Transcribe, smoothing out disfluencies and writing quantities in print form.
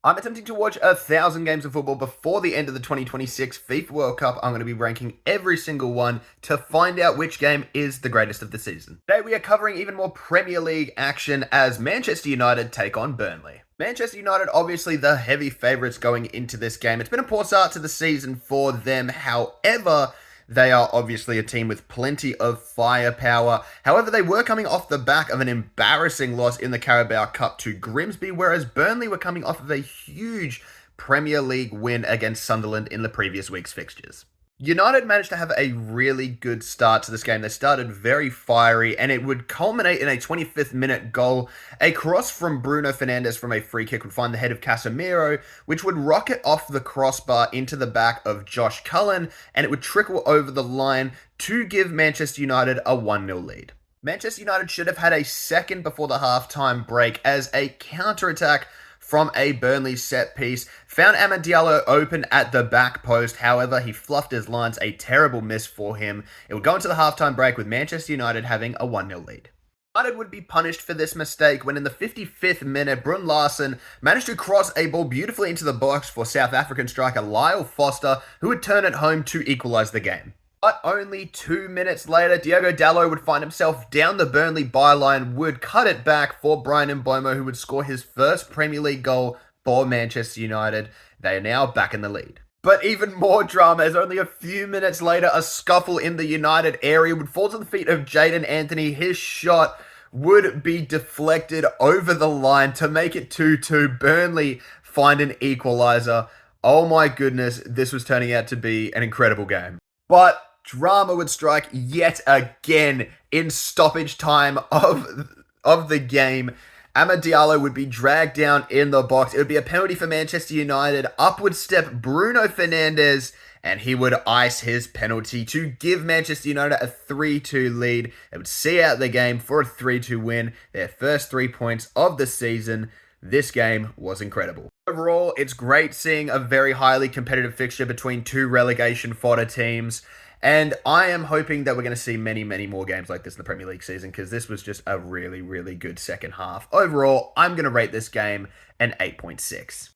I'm attempting to watch 1,000 games of football before the end of the 2026 FIFA World Cup. I'm going to be ranking every single one to find out which game is the greatest of the season. Today we are covering even more Premier League action as Manchester United take on Burnley. Manchester United, obviously the heavy favourites going into this game. It's been a poor start to the season for them. However, they are obviously a team with plenty of firepower. However, they were coming off the back of an embarrassing loss in the Carabao Cup to Grimsby, whereas Burnley were coming off of a huge Premier League win against Sunderland in the previous week's fixtures. United managed to have a really good start to this game. They started very fiery, and it would culminate in a 25th minute goal. A cross from Bruno Fernandes from a free kick would find the head of Casemiro, which would rocket off the crossbar into the back of Josh Cullen, and it would trickle over the line to give Manchester United a 1-0 lead. Manchester United should have had a second before the halftime break as a counter-attack from a Burnley set piece found Amad Diallo open at the back post. However, he fluffed his lines, a terrible miss for him. It would go into the halftime break with Manchester United having a 1-0 lead. United would be punished for this mistake when in the 55th minute, Brun Larsen managed to cross a ball beautifully into the box for South African striker Lyle Foster, who would turn it home to equalise the game. But only 2 minutes later, Diogo Dalot would find himself down the Burnley byline, would cut it back for Brian Mbeumo, who would score his first Premier League goal for Manchester United. They are now back in the lead. But even more drama as only a few minutes later, a scuffle in the United area would fall to the feet of Jaden Anthony. His shot would be deflected over the line to make it 2-2. Burnley find an equaliser. Oh my goodness, this was turning out to be an incredible game. But drama would strike yet again in stoppage time of the game. Amad Diallo would be dragged down in the box. It would be a penalty for Manchester United. Up would step Bruno Fernandes, and he would ice his penalty to give Manchester United a 3-2 lead. They would see out the game for a 3-2 win, their first 3 points of the season. This game was incredible. Overall, it's great seeing a very highly competitive fixture between two relegation fodder teams. And I am hoping that we're going to see many, many more games like this in the Premier League season because this was just a really, really good second half. Overall, I'm going to rate this game an 8.6.